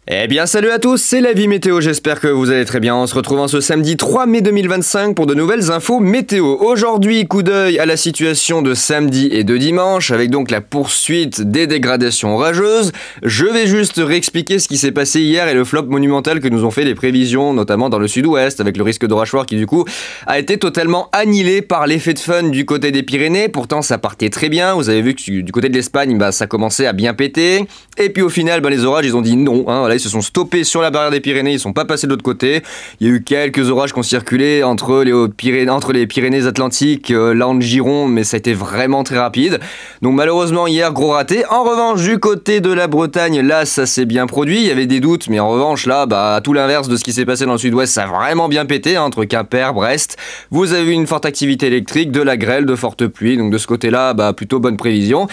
Eh bien salut à tous, c'est la vie météo, j'espère que vous allez très bien. On se retrouve en ce samedi 3 mai 2025 pour de nouvelles infos météo. Aujourd'hui, coup d'œil à la situation de samedi et de dimanche, avec donc la poursuite des dégradations orageuses. Je vais juste réexpliquer ce qui s'est passé hier et le flop monumental que nous ont fait les prévisions, notamment dans le sud-ouest, avec le risque d'orage fort qui du coup a été totalement annihilé par l'effet de fun du côté des Pyrénées. Pourtant ça partait très bien, vous avez vu que du côté de l'Espagne, ça commençait à bien péter. Et puis au final, les orages, ils ont dit non, voilà, ils se sont stoppés sur la barrière des Pyrénées, ils sont pas passés de l'autre côté. Il y a eu quelques orages qui ont circulé entre les Pyrénées Atlantiques, là en Gironde, mais ça a été vraiment très rapide. Donc malheureusement hier, gros raté. En revanche, du côté de la Bretagne, là ça s'est bien produit. Il y avait des doutes, mais en revanche là, à tout l'inverse de ce qui s'est passé dans le sud-ouest, ça a vraiment bien pété, entre Quimper, Brest. Vous avez eu une forte activité électrique, de la grêle, de fortes pluies. Donc de ce côté-là, plutôt bonne prévision.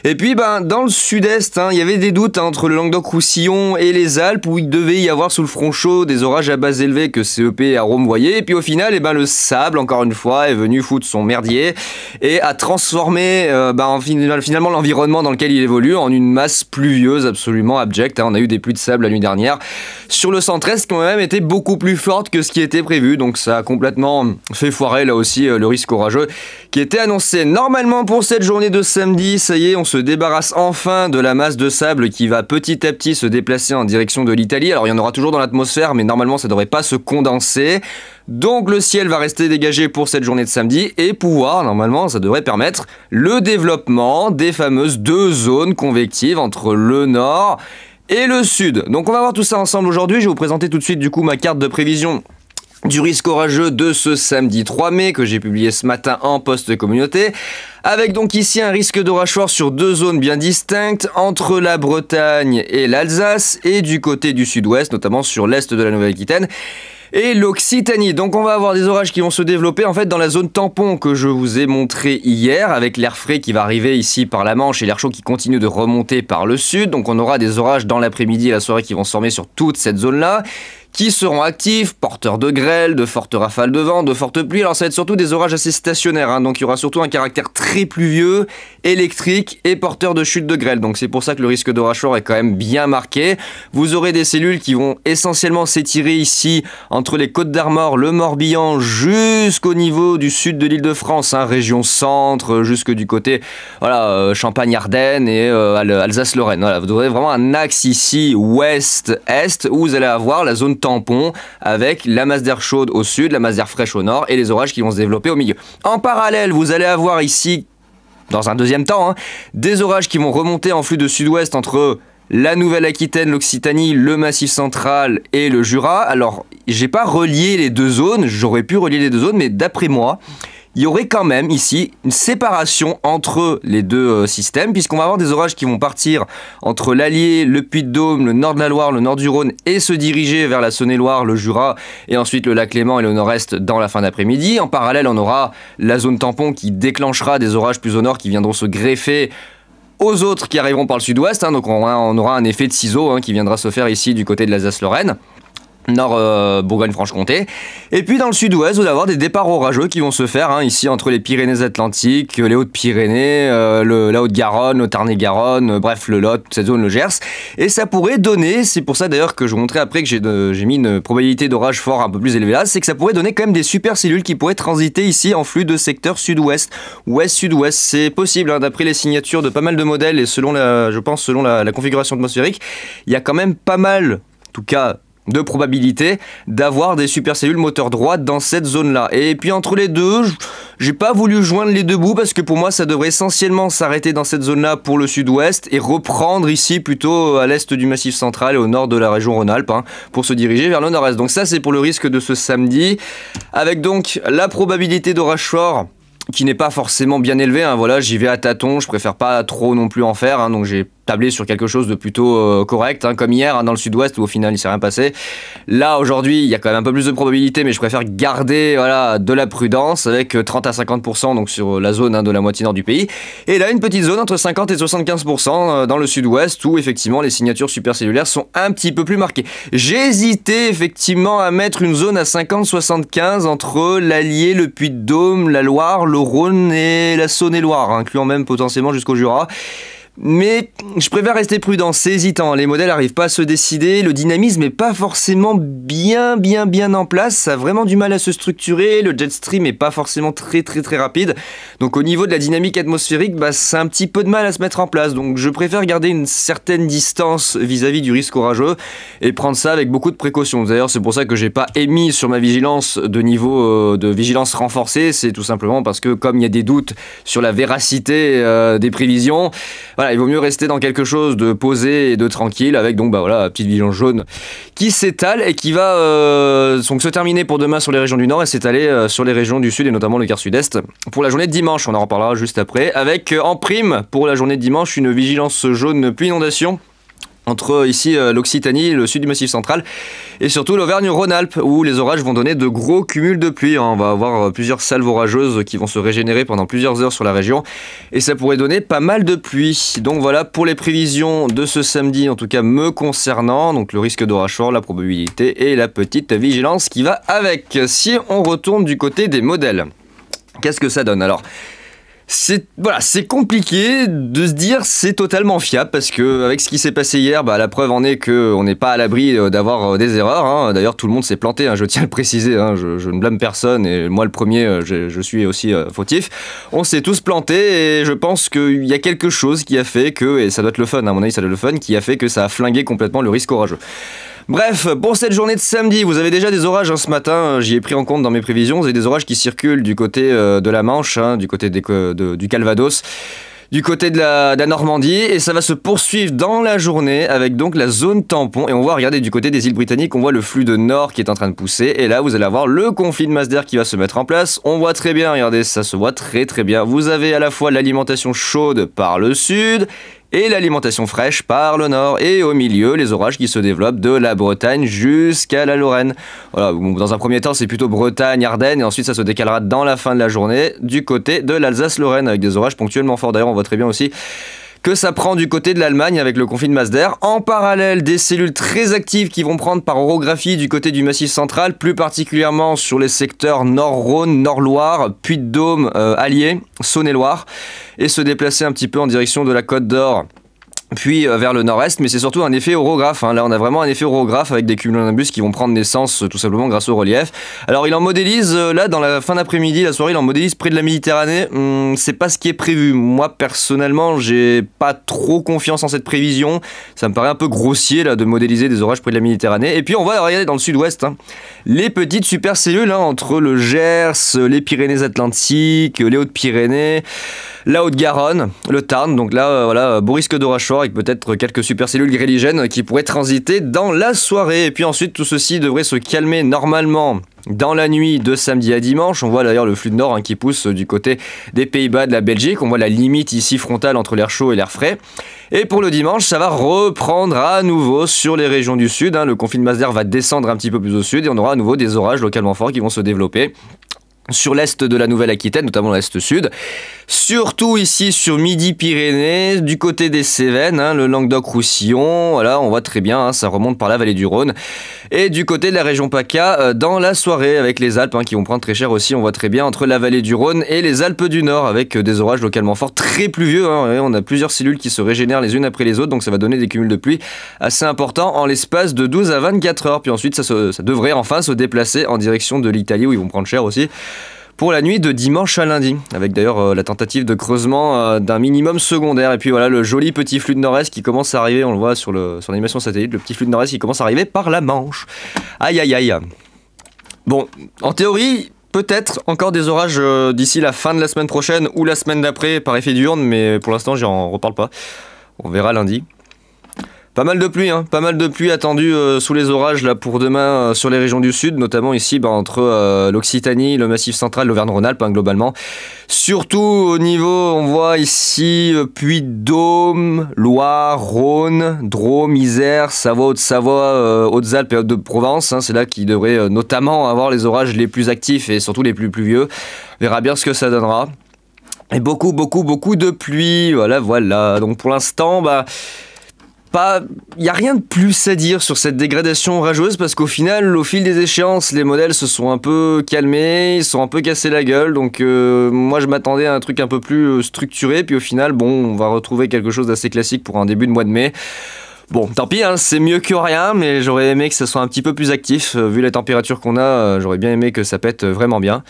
Et puis dans le sud-est, il y avait des doutes entre le Languedoc-Roussillon et les Alpes, où il devait y avoir sous le front chaud des orages à base élevée que CEP a renvoyé. Et puis au final, le sable, encore une fois, est venu foutre son merdier et a transformé finalement l'environnement dans lequel il évolue en une masse pluvieuse absolument abjecte. On a eu des pluies de sable la nuit dernière sur le centre-est qui ont même été beaucoup plus fortes que ce qui était prévu. Donc ça a complètement fait foirer là aussi le risque orageux qui était annoncé. Normalement pour cette journée de samedi, ça y est, on se débarrasse enfin de la masse de sable qui va petit à petit se déplacer en direction de l'Italie. Alors il y en aura toujours dans l'atmosphère, mais normalement ça ne devrait pas se condenser. Donc le ciel va rester dégagé pour cette journée de samedi et normalement ça devrait permettre le développement des fameuses deux zones convectives entre le nord et le sud. Donc on va voir tout ça ensemble aujourd'hui. Je vais vous présenter tout de suite du coup ma carte de prévision du risque orageux de ce samedi 3 mai que j'ai publié ce matin en post communauté, avec donc ici un risque d'orage fort sur deux zones bien distinctes entre la Bretagne et l'Alsace et du côté du sud-ouest, notamment sur l'est de la Nouvelle-Aquitaine et l'Occitanie. Donc on va avoir des orages qui vont se développer en fait dans la zone tampon que je vous ai montré hier, avec l'air frais qui va arriver ici par la Manche et l'air chaud qui continue de remonter par le sud. Donc on aura des orages dans l'après-midi et la soirée qui vont se former sur toute cette zone-là, qui seront actifs, porteurs de grêle, de fortes rafales de vent, de fortes pluies. Alors ça va être surtout des orages assez stationnaires, donc il y aura surtout un caractère très pluvieux, électrique et porteur de chute de grêle. Donc c'est pour ça que le risque d'orage fort est quand même bien marqué. Vous aurez des cellules qui vont essentiellement s'étirer ici entre les Côtes d'Armor, le Morbihan, jusqu'au niveau du sud de l'Île-de-France, région centre, jusque du côté Champagne-Ardenne et Alsace-Lorraine. Voilà, vous aurez vraiment un axe ici ouest-est où vous allez avoir la zone tampon avec la masse d'air chaude au sud, la masse d'air fraîche au nord et les orages qui vont se développer au milieu. En parallèle, vous allez avoir ici, dans un deuxième temps, des orages qui vont remonter en flux de sud-ouest entre la Nouvelle-Aquitaine, l'Occitanie, le Massif central et le Jura. Alors, j'ai pas relié les deux zones, j'aurais pu relier les deux zones, mais d'après moi, il y aurait quand même ici une séparation entre les deux systèmes, puisqu'on va avoir des orages qui vont partir entre l'Allier, le Puy-de-Dôme, le nord de la Loire, le nord du Rhône et se diriger vers la Saône-et-Loire, le Jura et ensuite le lac Léman et le nord-est dans la fin d'après-midi. En parallèle, on aura la zone tampon qui déclenchera des orages plus au nord qui viendront se greffer aux autres qui arriveront par le sud-ouest. Donc on aura un effet de ciseau qui viendra se faire ici du côté de l'Alsace-Lorraine. Nord Bourgogne-Franche-Comté. Et puis dans le sud-ouest, vous allez avoir des départs orageux qui vont se faire ici entre les Pyrénées-Atlantiques, les Hautes-Pyrénées, la Haute-Garonne, le Tarn-et-Garonne, bref le Lot, cette zone, le Gers. Et ça pourrait donner, c'est pour ça d'ailleurs que je vous montrais après que j'ai mis une probabilité d'orage fort un peu plus élevée là, c'est que ça pourrait donner quand même des supercellules qui pourraient transiter ici en flux de secteur sud-ouest, ouest-sud-ouest. C'est possible d'après les signatures de pas mal de modèles et selon la configuration atmosphérique, il y a quand même pas mal, en tout cas, de probabilité d'avoir des supercellules moteur droit dans cette zone-là. Et puis entre les deux, j'ai pas voulu joindre les deux bouts parce que pour moi ça devrait essentiellement s'arrêter dans cette zone-là pour le sud-ouest et reprendre ici plutôt à l'est du Massif central et au nord de la région Rhône-Alpes pour se diriger vers le nord-est. Donc ça c'est pour le risque de ce samedi, avec donc la probabilité d'orage fort qui n'est pas forcément bien élevée. Voilà, j'y vais à tâtons, je préfère pas trop non plus en faire, donc j'ai tablé sur quelque chose de plutôt correct, comme hier dans le sud-ouest où au final il s'est rien passé. Là aujourd'hui il y a quand même un peu plus de probabilité, mais je préfère garder de la prudence avec 30 à 50% donc sur la zone de la moitié nord du pays. Et là une petite zone entre 50 et 75% dans le sud-ouest où effectivement les signatures supercellulaires sont un petit peu plus marquées. J'ai hésité effectivement à mettre une zone à 50-75 entre l'Allier, le Puy-de-Dôme, la Loire, le Rhône et la Saône-et-Loire, incluant même potentiellement jusqu'au Jura. Mais je préfère rester prudent, c'est hésitant, les modèles n'arrivent pas à se décider, le dynamisme n'est pas forcément bien en place, ça a vraiment du mal à se structurer, le jet stream n'est pas forcément très rapide, donc au niveau de la dynamique atmosphérique, ça a un petit peu de mal à se mettre en place, donc je préfère garder une certaine distance vis-à-vis du risque orageux et prendre ça avec beaucoup de précautions. D'ailleurs c'est pour ça que j'ai pas émis sur ma vigilance de niveau de vigilance renforcée, c'est tout simplement parce que comme il y a des doutes sur la véracité des prévisions, voilà, il vaut mieux rester dans quelque chose de posé et de tranquille avec donc voilà, la petite vigilance jaune qui s'étale et qui va donc se terminer pour demain sur les régions du nord et s'étaler sur les régions du sud et notamment le quart sud-est pour la journée de dimanche. On en reparlera juste après avec en prime pour la journée de dimanche une vigilance jaune pluie inondation entre ici l'Occitanie, le sud du Massif central et surtout l'Auvergne-Rhône-Alpes où les orages vont donner de gros cumuls de pluie. On va avoir plusieurs salves orageuses qui vont se régénérer pendant plusieurs heures sur la région et ça pourrait donner pas mal de pluie. Donc voilà pour les prévisions de ce samedi, en tout cas me concernant, donc le risque d'orage fort, la probabilité et la petite vigilance qui va avec. Si on retourne du côté des modèles, qu'est-ce que ça donne alors ? C'est compliqué de se dire c'est totalement fiable parce que avec ce qui s'est passé hier, la preuve en est qu'on n'est pas à l'abri d'avoir des erreurs. Hein. D'ailleurs, tout le monde s'est planté, hein, je tiens à le préciser. Hein, je ne blâme personne et moi le premier, je suis aussi fautif. On s'est tous plantés et je pense qu'il y a quelque chose qui a fait que, et ça doit être le fun, à mon avis, ça doit être le fun, qui a fait que ça a flingué complètement le risque orageux. Bref, pour cette journée de samedi, vous avez déjà des orages ce matin, j'y ai pris en compte dans mes prévisions, vous avez des orages qui circulent du côté de la Manche, hein, du côté du Calvados, du côté de la Normandie, et ça va se poursuivre dans la journée avec donc la zone tampon, et on voit, regardez, du côté des îles britanniques, on voit le flux de nord qui est en train de pousser, et là vous allez avoir le conflit de masse d'air qui va se mettre en place, on voit très bien, regardez, ça se voit très bien, vous avez à la fois l'alimentation chaude par le sud, et l'alimentation fraîche par le nord. Et au milieu, les orages qui se développent de la Bretagne jusqu'à la Lorraine. Voilà, dans un premier temps, c'est plutôt Bretagne-Ardennes, et ensuite ça se décalera dans la fin de la journée du côté de l'Alsace-Lorraine, avec des orages ponctuellement forts. D'ailleurs, on voit très bien aussi que ça prend du côté de l'Allemagne avec le conflit de masse d'air. En parallèle, des cellules très actives qui vont prendre par orographie du côté du Massif central, plus particulièrement sur les secteurs Nord-Rhône, Nord-Loire, Puy-de-Dôme, Allier, Saône-et-Loire, et se déplacer un petit peu en direction de la Côte d'Or, puis vers le nord-est, mais c'est surtout un effet orographe. Hein. Là, on a vraiment un effet orographe avec des cumulonimbus qui vont prendre naissance tout simplement grâce au relief. Alors, il en modélise, là, dans la fin d'après-midi, la soirée, il en modélise près de la Méditerranée. C'est pas ce qui est prévu. Moi, personnellement, j'ai pas trop confiance en cette prévision. Ça me paraît un peu grossier, là, de modéliser des orages près de la Méditerranée. Et puis, on va regarder dans le sud-ouest, hein, les petites supercellules, hein, entre le Gers, les Pyrénées-Atlantiques, les Hautes-Pyrénées, la Haute-Garonne, le Tarn. Donc là, voilà, beau risque d'orage fort avec peut-être quelques supercellules gréligènes qui pourraient transiter dans la soirée. Et puis ensuite, tout ceci devrait se calmer normalement dans la nuit de samedi à dimanche. On voit d'ailleurs le flux de nord, hein, qui pousse du côté des Pays-Bas, de la Belgique. On voit la limite ici frontale entre l'air chaud et l'air frais. Et pour le dimanche, ça va reprendre à nouveau sur les régions du sud. Hein. Le conflit de masse d'air va descendre un petit peu plus au sud et on aura à nouveau des orages localement forts qui vont se développer sur l'est de la Nouvelle-Aquitaine, notamment l'est-sud, surtout ici sur Midi-Pyrénées, du côté des Cévennes, hein, le Languedoc-Roussillon, voilà, on voit très bien, hein, ça remonte par la vallée du Rhône, et du côté de la région PACA, dans la soirée, avec les Alpes, hein, qui vont prendre très cher aussi, on voit très bien, entre la vallée du Rhône et les Alpes du Nord, avec des orages localement forts, très pluvieux, hein, on a plusieurs cellules qui se régénèrent les unes après les autres, donc ça va donner des cumuls de pluie assez importants en l'espace de 12 à 24 heures, puis ensuite ça devrait enfin se déplacer en direction de l'Italie, où ils vont prendre cher aussi, pour la nuit de dimanche à lundi, avec d'ailleurs la tentative de creusement d'un minimum secondaire. Et puis voilà, le joli petit flux de nord-est qui commence à arriver, on le voit sur l'animation satellite, le petit flux de nord-est qui commence à arriver par la Manche. Aïe aïe aïe. Bon, en théorie, peut-être encore des orages d'ici la fin de la semaine prochaine ou la semaine d'après par effet diurne, mais pour l'instant j'en reparle pas. On verra lundi. Pas mal de pluie, hein, pas mal de pluie attendue sous les orages là pour demain sur les régions du sud, notamment ici entre l'Occitanie, le Massif central, l'Auvergne-Rhône-Alpes, hein, globalement. Surtout au niveau, on voit ici Puy-de-Dôme, Loire, Rhône, Drôme, Isère, Savoie, Haute-Savoie, Hautes-Alpes et Hautes-de-Provence. Hein, c'est là qu'ils devraient notamment avoir les orages les plus actifs et surtout les plus pluvieux. On verra bien ce que ça donnera. Et beaucoup de pluie, voilà. Donc pour l'instant, Il n'y a rien de plus à dire sur cette dégradation orageuse parce qu'au final, au fil des échéances, les modèles se sont un peu calmés, ils sont un peu cassés la gueule. Donc moi, je m'attendais à un truc un peu plus structuré. Puis au final, bon, on va retrouver quelque chose d'assez classique pour un début de mois de mai. Bon, tant pis, hein, c'est mieux que rien, mais j'aurais aimé que ça soit un petit peu plus actif. Vu la température qu'on a, j'aurais bien aimé que ça pète vraiment bien.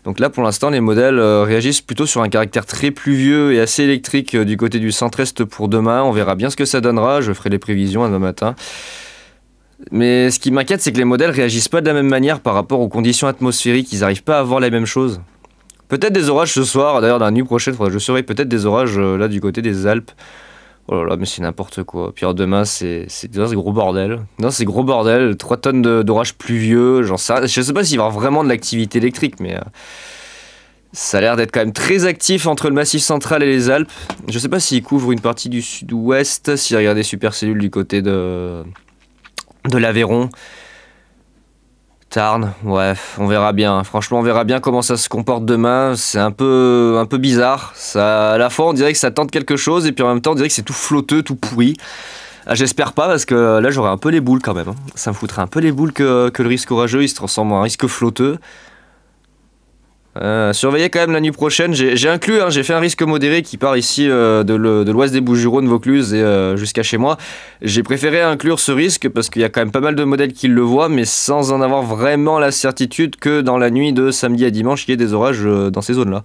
Donc là, pour l'instant, les modèles réagissent plutôt sur un caractère très pluvieux et assez électrique du côté du centre-est pour demain. On verra bien ce que ça donnera. Je ferai les prévisions demain matin. Mais ce qui m'inquiète, c'est que les modèles réagissent pas de la même manière par rapport aux conditions atmosphériques. Ils n'arrivent pas à avoir la même chose. Peut-être des orages ce soir. D'ailleurs, dans la nuit prochaine, je surveille peut-être des orages là du côté des Alpes. Oh là là, mais c'est n'importe quoi. Puis alors demain, c'est gros bordel. Non, c'est gros bordel. 3 tonnes d'orages pluvieux. Je sais pas s'il va y avoir vraiment de l'activité électrique, mais ça a l'air d'être quand même très actif entre le Massif central et les Alpes. Je sais pas s'il couvre une partie du sud-ouest. Si regardez Supercellule du côté de l'Aveyron. Tarn, ouais, on verra bien. Franchement, on verra bien comment ça se comporte demain. C'est un peu bizarre. Ça, à la fois, on dirait que ça tente quelque chose, et puis en même temps, on dirait que c'est tout flotteux, tout pourri. Ah, j'espère pas, parce que là, j'aurais un peu les boules quand même. Hein. Ça me foutrait un peu les boules que le risque orageux, il se transforme en risque flotteux. Surveillez quand même la nuit prochaine. J'ai inclus, hein, j'ai fait un risque modéré qui part ici de l'ouest des Bouches-du-Rhône, Vaucluse et jusqu'à chez moi. J'ai préféré inclure ce risque parce qu'il y a quand même pas mal de modèles qui le voient, mais sans en avoir vraiment la certitude que dans la nuit de samedi à dimanche, il y ait des orages dans ces zones-là.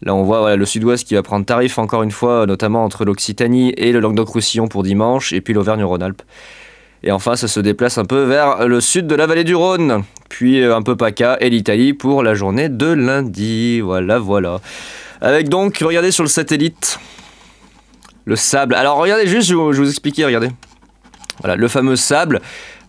Là, on voit voilà, le sud-ouest qui va prendre tarif encore une fois, notamment entre l'Occitanie et le Languedoc-Roussillon pour dimanche, et puis l'Auvergne-Rhône-Alpes. Et enfin, ça se déplace un peu vers le sud de la vallée du Rhône, puis un peu PACA et l'Italie pour la journée de lundi. Voilà, voilà. Avec donc, regardez sur le satellite, le sable. Alors, regardez juste, je vais vous expliquer, regardez. Voilà, le fameux sable.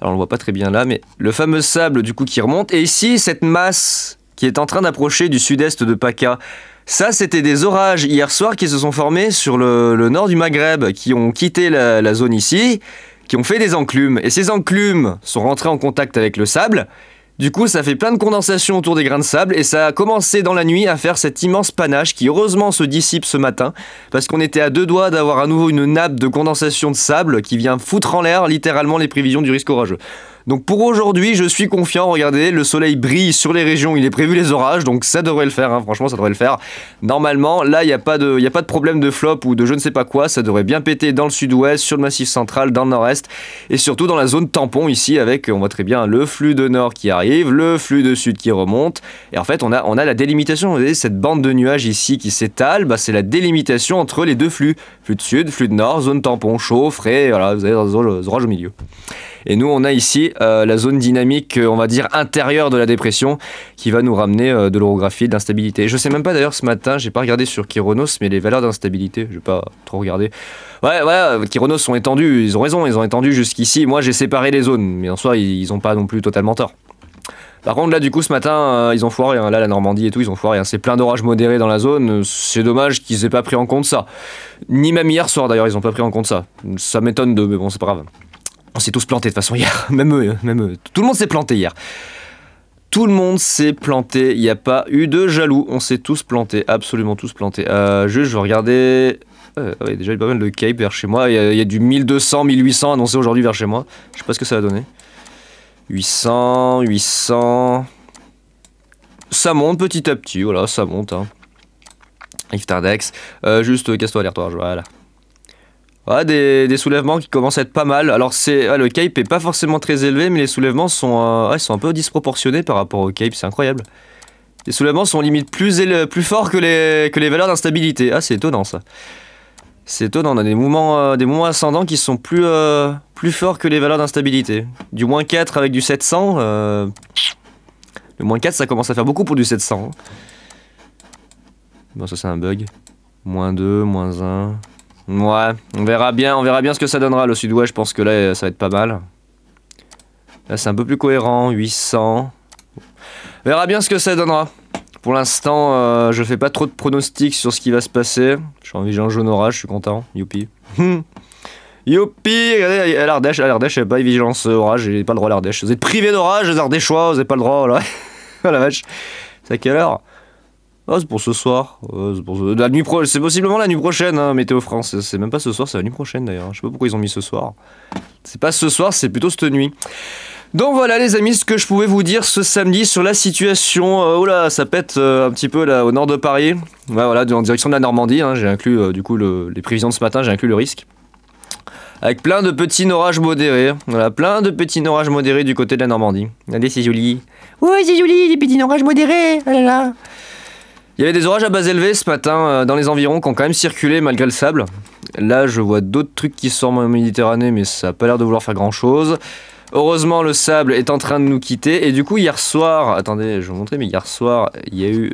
Alors, on le voit pas très bien là, mais le fameux sable, du coup, qui remonte. Et ici, cette masse qui est en train d'approcher du sud-est de PACA. Ça, c'était des orages hier soir qui se sont formés sur le nord du Maghreb, qui ont quitté la zone ici, qui ont fait des enclumes. Et ces enclumes sont rentrés en contact avec le sable. Du coup, ça fait plein de condensation autour des grains de sable et ça a commencé dans la nuit à faire cet immense panache qui heureusement se dissipe ce matin parce qu'on était à 2 doigts d'avoir à nouveau une nappe de condensation de sable qui vient foutre en l'air littéralement les prévisions du risque orageux. Donc pour aujourd'hui, je suis confiant, regardez, le soleil brille sur les régions où il est prévu les orages, donc ça devrait le faire, hein, franchement ça devrait le faire. Normalement, là il n'y a pas de problème de flop ou de je ne sais pas quoi, ça devrait bien péter dans le sud-ouest, sur le massif central, dans le nord-est, et surtout dans la zone tampon ici avec, on voit très bien, le flux de nord qui arrive, le flux de sud qui remonte, et en fait on a la délimitation, vous voyez cette bande de nuages ici qui s'étale, bah, c'est la délimitation entre les deux flux de sud, flux de nord, zone tampon, chaud, frais, voilà, vous avez les orages au milieu. Et nous, on a ici la zone dynamique, on va dire, intérieure de la dépression qui va nous ramener de l'orographie, de l'instabilité. Je sais même pas d'ailleurs ce matin, j'ai pas regardé sur Kyronos, mais les valeurs d'instabilité, je vais pas trop regarder. Ouais, Kyronos sont étendus, ils ont raison, ils ont étendu jusqu'ici. Moi, j'ai séparé les zones, mais en soi, ils ont pas non plus totalement tort. Par contre, là, du coup, ce matin, ils ont foiré. Hein. Là, la Normandie et tout, ils ont foiré. Hein. C'est plein d'orages modérés dans la zone. C'est dommage qu'ils aient pas pris en compte ça. Ni même hier soir, d'ailleurs, ils ont pas pris en compte ça. Ça m'étonne de... Mais bon, c'est pas grave. On s'est tous plantés de toute façon hier, même eux. Tout le monde s'est planté hier. Tout le monde s'est planté, il n'y a pas eu de jaloux. On s'est tous plantés, absolument tous plantés. Juste, je vais regarder... ouais, déjà, il y a pas mal de cape vers chez moi. Il y a du 1200, 1800 annoncé aujourd'hui vers chez moi. Je sais pas ce que ça va donner. 800... Ça monte petit à petit, voilà, ça monte. Hein. Iftardex. Juste, casse-toi alertoire, voilà. Ouais, des soulèvements qui commencent à être pas mal. Alors le cape est pas forcément très élevé, mais les soulèvements sont un peu disproportionnés par rapport au cape, c'est incroyable. Les soulèvements sont limite plus forts que les valeurs d'instabilité. Ah, c'est étonnant ça. C'est étonnant, on a des mouvements ascendants qui sont plus forts que les valeurs d'instabilité. Du moins 4 avec du 700, le moins 4 ça commence à faire beaucoup pour du 700. Hein. Bon, ça c'est un bug. Moins 2, moins 1... Ouais, on verra bien ce que ça donnera. Le sud-ouest, je pense que là, ça va être pas mal. Là, c'est un peu plus cohérent, 800. On verra bien ce que ça donnera. Pour l'instant, je fais pas trop de pronostics sur ce qui va se passer. Je suis en vigilance jaune orage, je suis content. Youpi. Youpi. Regardez, à l'Ardèche, il n'y a pas de vigilance orage, j'ai pas le droit à l'Ardèche. Vous êtes privés d'orage, les Ardéchois, vous n'avez pas le droit, là. Oh la vache. C'est à quelle heure? Ah, c'est pour ce soir. La nuit c'est possiblement la nuit prochaine, hein, Météo France. C'est même pas ce soir, c'est la nuit prochaine d'ailleurs. Je sais pas pourquoi ils ont mis ce soir. C'est pas ce soir, c'est plutôt cette nuit. Donc voilà les amis, ce que je pouvais vous dire ce samedi sur la situation. Oh là, ça pète un petit peu là au nord de Paris. Ouais, voilà, en direction de la Normandie. Hein, j'ai inclus du coup les prévisions de ce matin, j'ai inclus le risque. Avec plein de petits orages modérés. Voilà, plein de petits orages modérés du côté de la Normandie. Regardez, c'est joli. Ouais, c'est joli, des petits orages modérés. Oh là là. Il y avait des orages à base élevée ce matin dans les environs qui ont quand même circulé malgré le sable. Là, je vois d'autres trucs qui sortent en Méditerranée, mais ça n'a pas l'air de vouloir faire grand-chose. Heureusement, le sable est en train de nous quitter. Et du coup, hier soir... Attendez, je vais vous montrer, mais hier soir, il y a eu...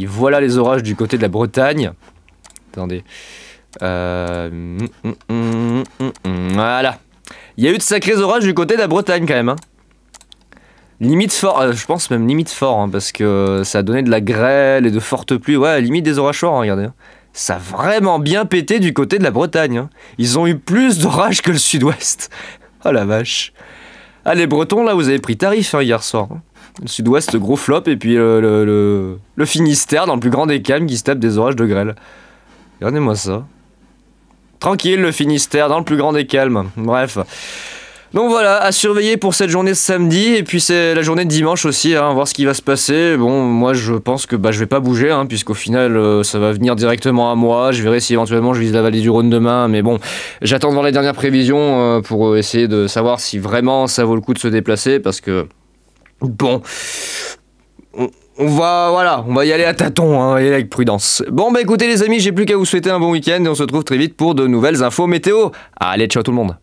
Voilà les orages du côté de la Bretagne. Attendez. Voilà. Il y a eu de sacrés orages du côté de la Bretagne quand même. Hein. Limite fort, je pense même limite fort, hein, parce que ça a donné de la grêle et de fortes pluies. Ouais, limite des orages forts, hein, regardez. Ça a vraiment bien pété du côté de la Bretagne. Hein. Ils ont eu plus d'orages que le sud-ouest. Oh la vache. Ah, les Bretons, là, vous avez pris tarif hein, hier soir. Hein. Le sud-ouest, gros flop, et puis le Finistère, dans le plus grand des calmes, qui se tape des orages de grêle. Regardez-moi ça. Tranquille, le Finistère, dans le plus grand des calmes. Bref. Donc voilà, à surveiller pour cette journée de samedi, et puis c'est la journée de dimanche aussi, hein, voir ce qui va se passer. Bon, moi je pense que je vais pas bouger, hein, puisqu'au final ça va venir directement à moi. Je verrai si éventuellement je vise la vallée du Rhône demain, mais bon, j'attends de voir les dernières prévisions pour essayer de savoir si vraiment ça vaut le coup de se déplacer, parce que, bon... On va y aller à tâtons, hein, on va y aller avec prudence. Bon bah écoutez les amis, j'ai plus qu'à vous souhaiter un bon week-end et on se retrouve très vite pour de nouvelles infos météo. Allez, ciao tout le monde.